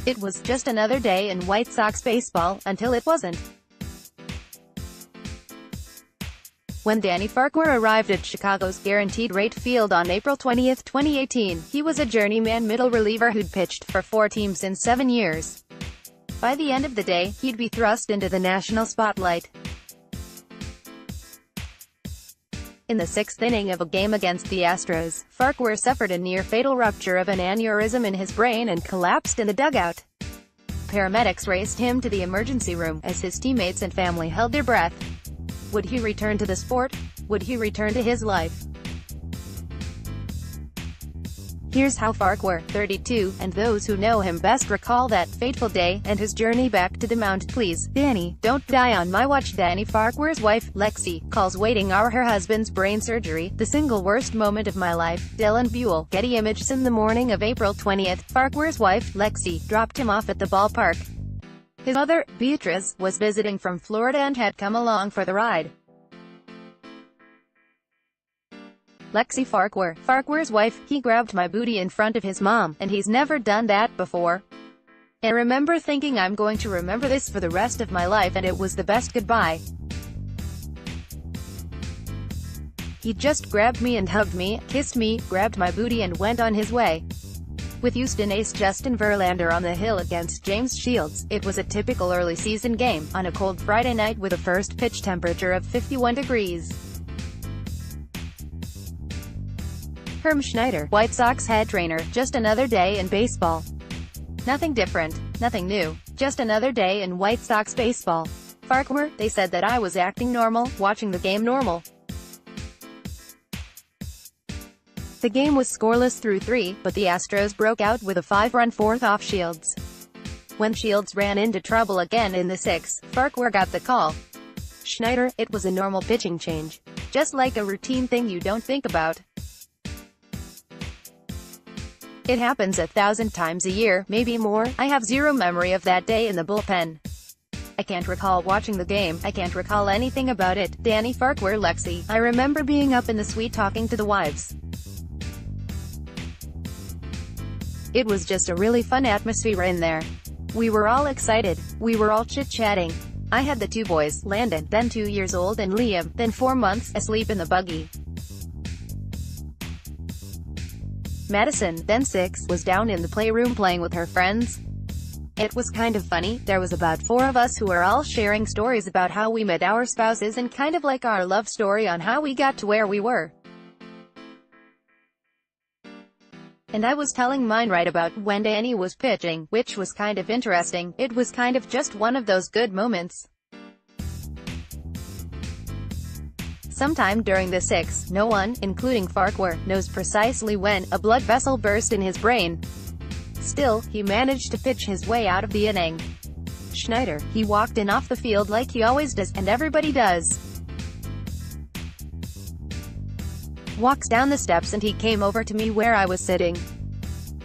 It was just another day in White Sox baseball, until it wasn't. When Danny Farquhar arrived at Chicago's Guaranteed Rate Field on April 20, 2018, he was a journeyman middle reliever who'd pitched for 4 teams in 7 years. By the end of the day, he'd be thrust into the national spotlight. In the 6th inning of a game against the Astros, Farquhar suffered a near-fatal rupture of an aneurysm in his brain and collapsed in the dugout. Paramedics raced him to the emergency room, as his teammates and family held their breath. Would he return to the sport? Would he return to his life? Here's how Farquhar, 32, and those who know him best recall that fateful day, and his journey back to the mound. Please, Danny, don't die on my watch. Danny Farquhar's wife, Lexi, calls waiting hour her husband's brain surgery the single worst moment of my life. Dylan Buell, Getty Images. In the morning of April 20th, Farquhar's wife, Lexi, dropped him off at the ballpark. His mother, Beatrice, was visiting from Florida and had come along for the ride. Lexi Farquhar, Farquhar's wife, he grabbed my booty in front of his mom, and he's never done that before. I remember thinking I'm going to remember this for the rest of my life, and it was the best goodbye. He just grabbed me and hugged me, kissed me, grabbed my booty and went on his way. With Houston ace Justin Verlander on the hill against James Shields, it was a typical early season game, on a cold Friday night with a first pitch temperature of 51 degrees. Herm Schneider, White Sox head trainer. Just another day in baseball. Nothing different, nothing new, just another day in White Sox baseball. Farquhar, they said that I was acting normal, watching the game normal. The game was scoreless through 3, but the Astros broke out with a 5-run fourth off Shields. When Shields ran into trouble again in the 6th, Farquhar got the call. Schneider, it was a normal pitching change. Just like a routine thing you don't think about. It happens 1,000 times a year, maybe more. I have zero memory of that day in the bullpen. I can't recall watching the game, I can't recall anything about it. Danny Farquhar. Lexi, I remember being up in the suite talking to the wives. It was just a really fun atmosphere in there. We were all excited, we were all chit-chatting. I had the 2 boys, Landon, then 2 years old, and Liam, then 4 months, asleep in the buggy. Madison, then 6, was down in the playroom playing with her friends. It was kind of funny, there was about 4 of us who were all sharing stories about how we met our spouses and kind of like our love story on how we got to where we were. And I was telling mine right about when Danny was pitching, which was kind of interesting. It was kind of just one of those good moments. Sometime during the 6th, no one, including Farquhar, knows precisely when, a blood vessel burst in his brain. Still, he managed to pitch his way out of the inning. Schneider, he walked in off the field like he always does, and everybody does. Walks down the steps and he came over to me where I was sitting.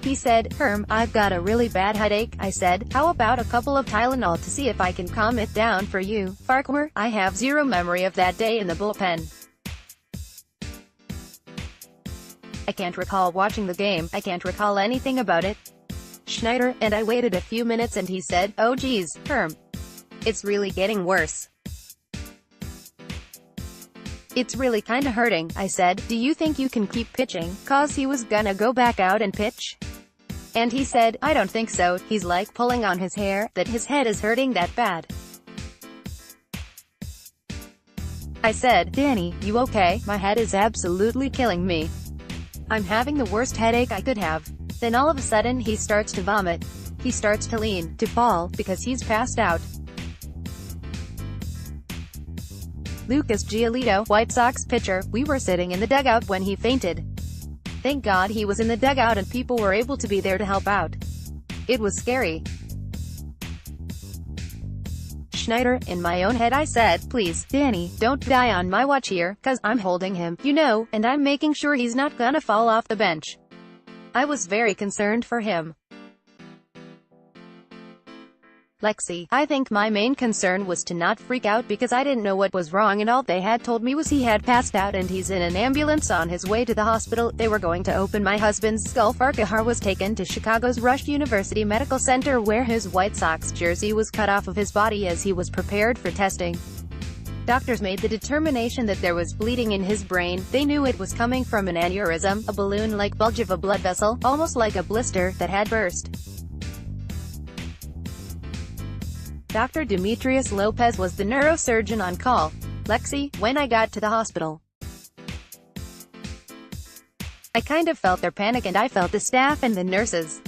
He said, Herm, I've got a really bad headache. I said, how about a couple of Tylenol to see if I can calm it down for you? Farquhar, I have zero memory of that day in the bullpen. I can't recall watching the game, I can't recall anything about it. Schneider, and I waited a few minutes and he said, oh geez, Herm. It's really getting worse. It's really kinda hurting. I said, do you think you can keep pitching? Cause he was gonna go back out and pitch. And he said, I don't think so. He's like pulling on his hair, that his head is hurting that bad. I said, Danny, you okay? My head is absolutely killing me. I'm having the worst headache I could have. Then all of a sudden he starts to vomit. He starts to lean, to fall, because he's passed out. Lucas Giolito, White Sox pitcher, we were sitting in the dugout when he fainted. Thank God he was in the dugout and people were able to be there to help out. It was scary. Schneider, in my own head I said, please, Danny, don't die on my watch here, cause I'm holding him, you know, and I'm making sure he's not gonna fall off the bench. I was very concerned for him. Lexi, I think my main concern was to not freak out because I didn't know what was wrong and all they had told me was he had passed out and he's in an ambulance on his way to the hospital. They were going to open my husband's skull. Farquhar was taken to Chicago's Rush University Medical Center where his White Sox jersey was cut off of his body as he was prepared for testing. Doctors made the determination that there was bleeding in his brain. They knew it was coming from an aneurysm, a balloon-like bulge of a blood vessel, almost like a blister, that had burst. Dr. Demetrius Lopez was the neurosurgeon on call. Lexi, when I got to the hospital, I kind of felt their panic and I felt the staff and the nurses.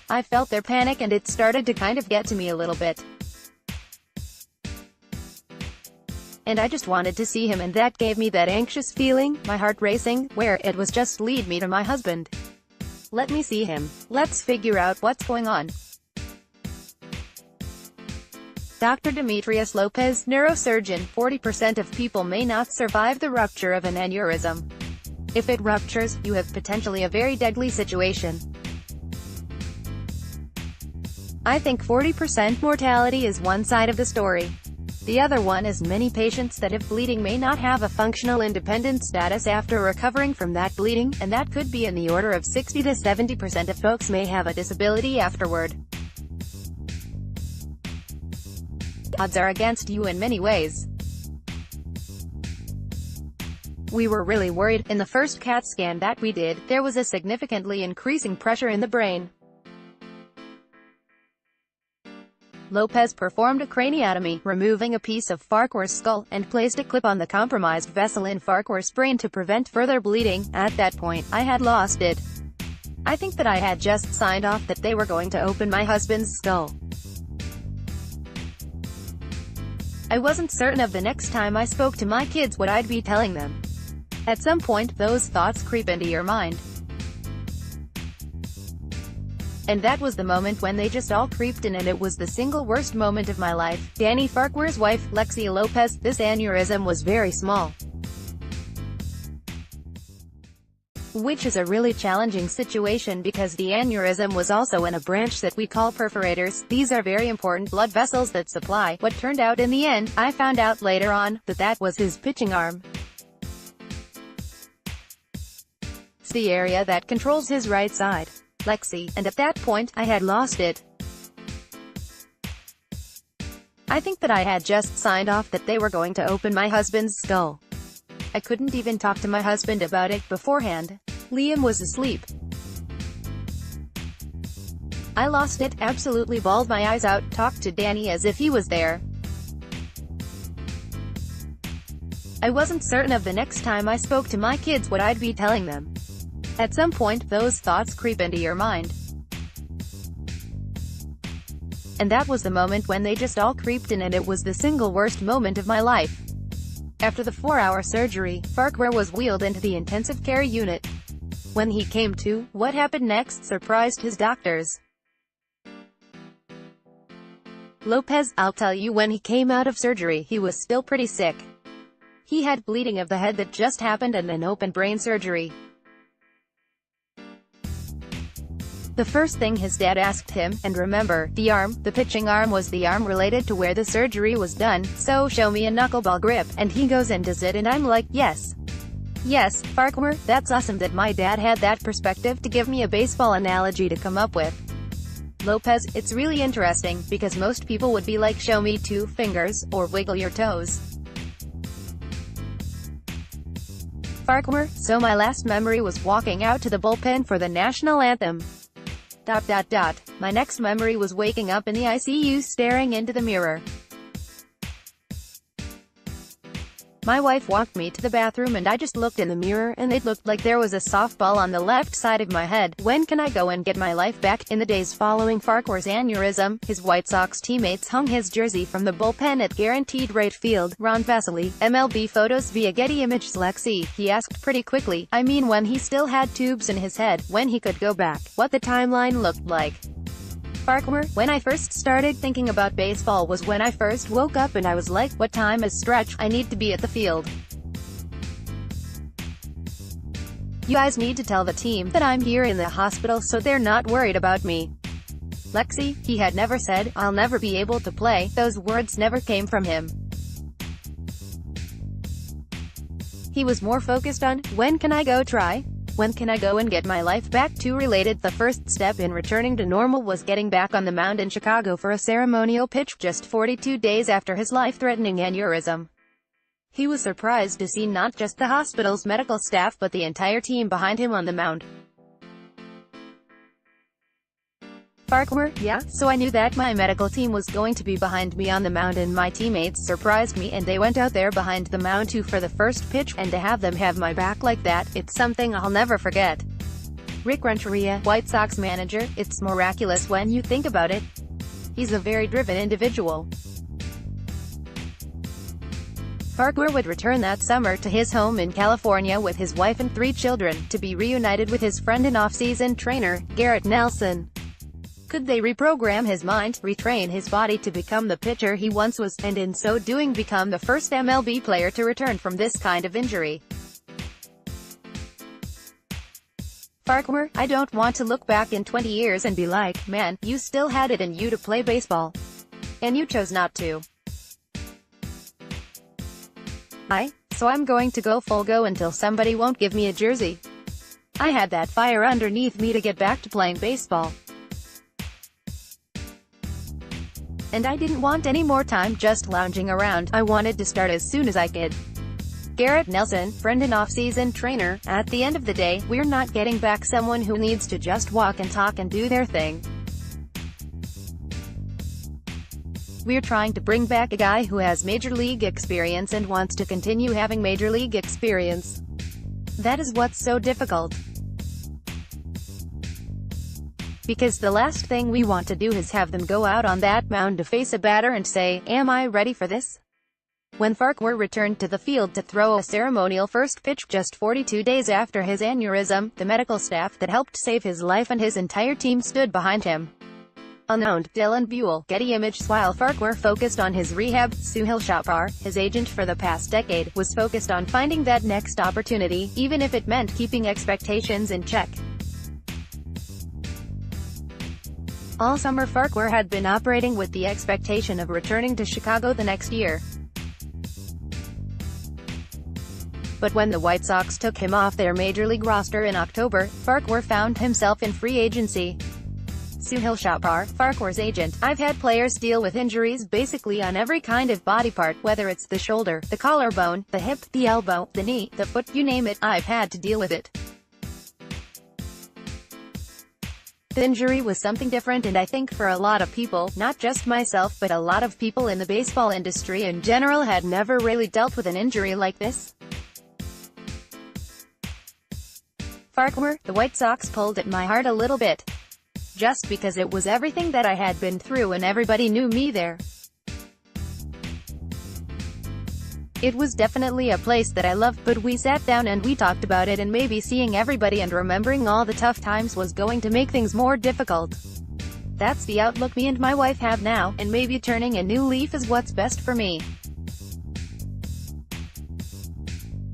I felt their panic and it started to kind of get to me a little bit. And I just wanted to see him and that gave me that anxious feeling, my heart racing, where it was just lead me to my husband. Let me see him. Let's figure out what's going on. Dr. Demetrius Lopez, neurosurgeon, 40% of people may not survive the rupture of an aneurysm. If it ruptures, you have potentially a very deadly situation. I think 40% mortality is one side of the story. The other one is many patients that have bleeding may not have a functional independent status after recovering from that bleeding, and that could be in the order of 60 to 70% of folks may have a disability afterward. Odds are against you in many ways. We were really worried. In the first CAT scan that we did, there was a significantly increasing pressure in the brain. Lopez performed a craniotomy, removing a piece of Farquhar's skull, and placed a clip on the compromised vessel in Farquhar's brain to prevent further bleeding. At that point, I had lost it. I think that I had just signed off that they were going to open my husband's skull. I wasn't certain of the next time I spoke to my kids what I'd be telling them. At some point, those thoughts creep into your mind. And that was the moment when they just all creeped in and it was the single worst moment of my life. Danny Farquhar's wife, Lexi Lopez, this aneurysm was very small. Which is a really challenging situation because the aneurysm was also in a branch that we call perforators. These are very important blood vessels that supply. What turned out in the end, I found out later on, that was his pitching arm. It's the area that controls his right side. Lexi, and at that point, I had lost it. I think that I had just signed off that they were going to open my husband's skull. I couldn't even talk to my husband about it beforehand. Liam was asleep. I lost it, absolutely bawled my eyes out, talked to Danny as if he was there. I wasn't certain of the next time I spoke to my kids what I'd be telling them. At some point, those thoughts creep into your mind. And that was the moment when they just all creeped in and it was the single worst moment of my life. After the 4-hour surgery, Farquhar was wheeled into the intensive care unit. When he came to, what happened next surprised his doctors. Lopez, I'll tell you, when he came out of surgery, he was still pretty sick. He had bleeding of the head that just happened and an open brain surgery. The first thing his dad asked him, and remember, the pitching arm was the arm related to where the surgery was done, so show me a knuckleball grip, and he goes and does it and I'm like, yes. Yes, Farquhar, that's awesome that my dad had that perspective to give me a baseball analogy to come up with. Lopez, it's really interesting, because most people would be like show me 2 fingers, or wiggle your toes. Farquhar, so my last memory was walking out to the bullpen for the national anthem. My next memory was waking up in the ICU staring into the mirror. My wife walked me to the bathroom and I just looked in the mirror and it looked like there was a softball on the left side of my head. When can I go and get my life back? In the days following Farquhar's aneurysm, his White Sox teammates hung his jersey from the bullpen at Guaranteed Rate Field. Ron Vesely, MLB Photos via Getty Images. Lexi, he asked pretty quickly, I mean when he still had tubes in his head, when he could go back, what the timeline looked like. Farquhar, when I first started thinking about baseball was when I first woke up and I was like, what time is stretch? I need to be at the field. You guys need to tell the team that I'm here in the hospital so they're not worried about me. Lexi, he had never said, "I'll never be able to play." Those words never came from him. He was more focused on, when can I go try? When can I go and get my life back to related. The first step in returning to normal was getting back on the mound in Chicago for a ceremonial pitch just 42 days after his life-threatening aneurysm. He was surprised to see not just the hospital's medical staff but the entire team behind him on the mound. Farquhar, yeah, so I knew that my medical team was going to be behind me on the mound, and my teammates surprised me and they went out there behind the mound too for the first pitch, and to have them have my back like that, it's something I'll never forget. Rick Renteria, White Sox manager, it's miraculous when you think about it. He's a very driven individual. Farquhar would return that summer to his home in California with his wife and 3 children, to be reunited with his friend and off-season trainer, Garrett Nelson. Could they reprogram his mind, retrain his body to become the pitcher he once was, and in so doing become the first MLB player to return from this kind of injury? Farquhar, I don't want to look back in 20 years and be like, man, you still had it in you to play baseball. And you chose not to. So I'm going to go full go until somebody won't give me a jersey. I had that fire underneath me to get back to playing baseball. And I didn't want any more time just lounging around. I wanted to start as soon as I could. Garrett Nelson, friend and off-season trainer, at the end of the day, we're not getting back someone who needs to just walk and talk and do their thing. We're trying to bring back a guy who has major league experience and wants to continue having major league experience. That is what's so difficult. Because the last thing we want to do is have them go out on that mound to face a batter and say, am I ready for this? When Farquhar returned to the field to throw a ceremonial first pitch just 42 days after his aneurysm, the medical staff that helped save his life and his entire team stood behind him. Unknown, Dylan Buell, Getty Images. While Farquhar focused on his rehab, Suhail Chopar, his agent for the past decade, was focused on finding that next opportunity, even if it meant keeping expectations in check. All summer Farquhar had been operating with the expectation of returning to Chicago the next year. But when the White Sox took him off their major league roster in October, Farquhar found himself in free agency. Suhail Chopar, Farquhar's agent, I've had players deal with injuries basically on every kind of body part, whether it's the shoulder, the collarbone, the hip, the elbow, the knee, the foot, you name it, I've had to deal with it. The injury was something different, and I think for a lot of people, not just myself but a lot of people in the baseball industry in general, had never really dealt with an injury like this. Farquhar, the White Sox pulled at my heart a little bit. Just because it was everything that I had been through and everybody knew me there. It was definitely a place that I loved, but we sat down and we talked about it, and maybe seeing everybody and remembering all the tough times was going to make things more difficult. That's the outlook me and my wife have now, and maybe turning a new leaf is what's best for me.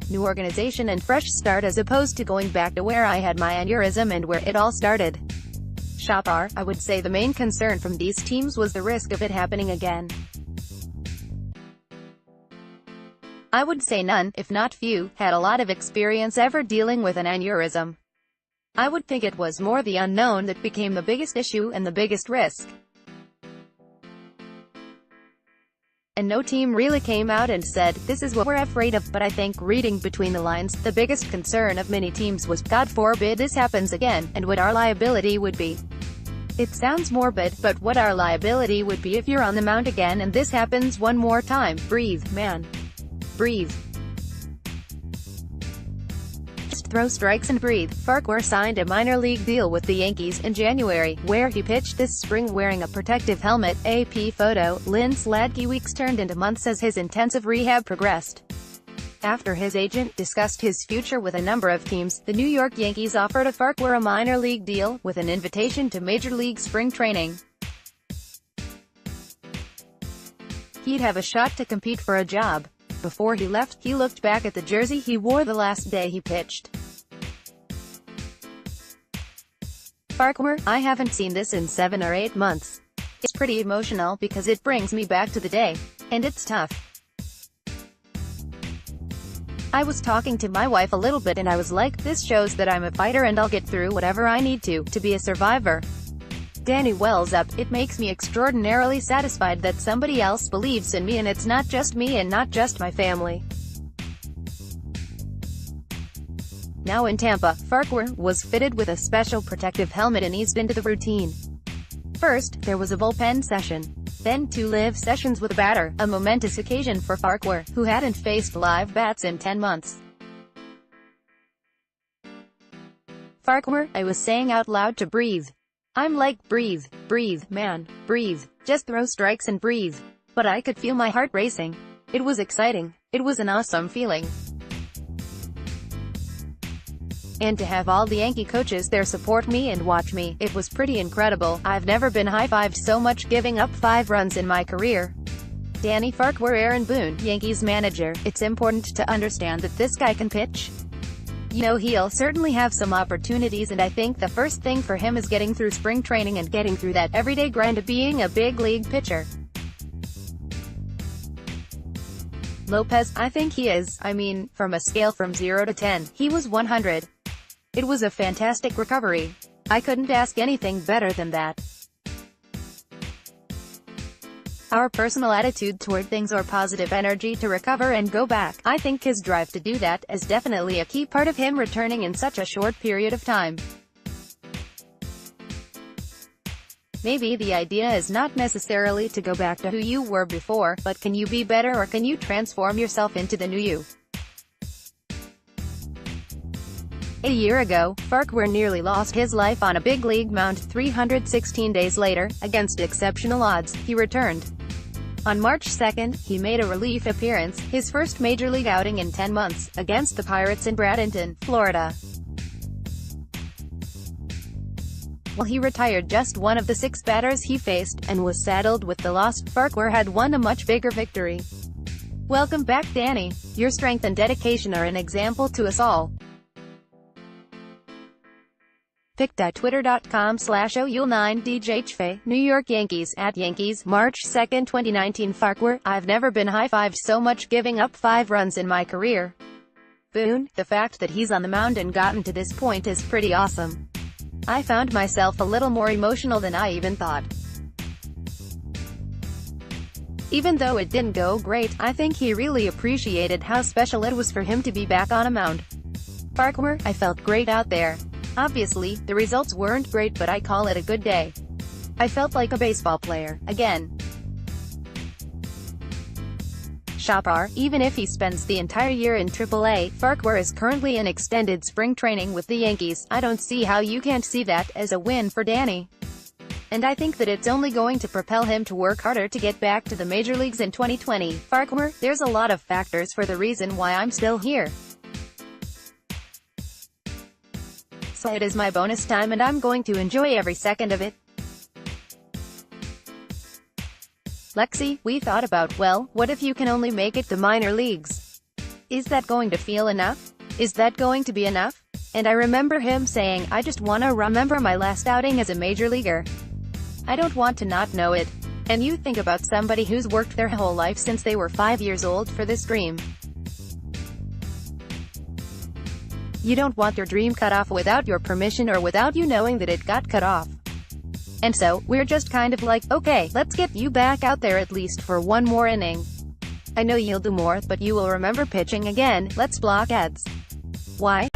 New organization and fresh start as opposed to going back to where I had my aneurysm and where it all started. Chopar, I would say the main concern from these teams was the risk of it happening again. I would say none, if not few, had a lot of experience ever dealing with an aneurysm. I would think it was more the unknown that became the biggest issue and the biggest risk. And no team really came out and said, this is what we're afraid of, but I think, reading between the lines, the biggest concern of many teams was, God forbid this happens again, and what our liability would be. It sounds morbid, but what our liability would be if you're on the mound again and this happens one more time. Breathe, man. Breathe. Just throw strikes and breathe. Farquhar signed a minor league deal with the Yankees in January, where he pitched this spring wearing a protective helmet. AP photo, Lynn Sladky. Weeks turned into months as his intensive rehab progressed. After his agent discussed his future with a number of teams, the New York Yankees offered Farquhar a minor league deal, with an invitation to Major League spring training. He'd have a shot to compete for a job. Before he left, he looked back at the jersey he wore the last day he pitched. Farquhar, I haven't seen this in 7 or 8 months. It's pretty emotional because it brings me back to the day. And it's tough. I was talking to my wife a little bit and I was like, this shows that I'm a fighter and I'll get through whatever I need to be a survivor. Danny wells up, it makes me extraordinarily satisfied that somebody else believes in me and it's not just me and not just my family. Now in Tampa, Farquhar was fitted with a special protective helmet and eased into the routine. First, there was a bullpen session. Then 2 live sessions with a batter, a momentous occasion for Farquhar, who hadn't faced live bats in 10 months. Farquhar, I was saying out loud to breathe. I'm like, breathe, man, breathe, just throw strikes and breathe. But I could feel my heart racing. It was exciting. It was an awesome feeling. And to have all the Yankee coaches there support me and watch me, it was pretty incredible. I've never been high-fived so much giving up 5 runs in my career. Danny Farquhar, Aaron Boone, Yankees manager. It's important to understand that this guy can pitch. You know, he'll certainly have some opportunities and I think the first thing for him is getting through spring training and getting through that everyday grind of being a big league pitcher. Lopez, I think he is. I mean, from a scale from 0 to 10, he was 100. It was a fantastic recovery. I couldn't ask anything better than that. Our personal attitude toward things or positive energy to recover and go back. I think his drive to do that is definitely a key part of him returning in such a short period of time. Maybe the idea is not necessarily to go back to who you were before, but can you be better or can you transform yourself into the new you? A year ago, Farquhar nearly lost his life on a big league mound. 316 days later, against exceptional odds, he returned. On March 2nd, he made a relief appearance, his first major league outing in 10 months, against the Pirates in Bradenton, Florida. While he retired just one of the 6 batters he faced, and was saddled with the loss, Farquhar had won a much bigger victory. Welcome back, Danny. Your strength and dedication are an example to us all. pic.twitter.com/OUL9DJHFE, New York Yankees, @Yankees, March 2, 2019 Farquhar, I've never been high-fived so much giving up 5 runs in my career. Boone, the fact that he's on the mound and gotten to this point is pretty awesome. I found myself a little more emotional than I even thought. Even though it didn't go great, I think he really appreciated how special it was for him to be back on a mound. Farquhar, I felt great out there. Obviously, the results weren't great but I call it a good day. I felt like a baseball player, again. Shopar, even if he spends the entire year in AAA, Farquhar is currently in extended spring training with the Yankees. I don't see how you can't see that as a win for Danny. And I think that it's only going to propel him to work harder to get back to the major leagues in 2020. Farquhar, there's a lot of factors for the reason why I'm still here. So it is my bonus time and I'm going to enjoy every second of it. Lexi, we thought about, well, what if you can only make it to minor leagues? Is that going to feel enough? Is that going to be enough? And I remember him saying, I just want to remember my last outing as a major leaguer. I don't want to not know it. And you think about somebody who's worked their whole life since they were 5 years old for this dream. You don't want your dream cut off without your permission or without you knowing that it got cut off. And so, we're just kind of like, okay, let's get you back out there at least for one more inning. I know you'll do more, but you will remember pitching again. Let's block ads. Why?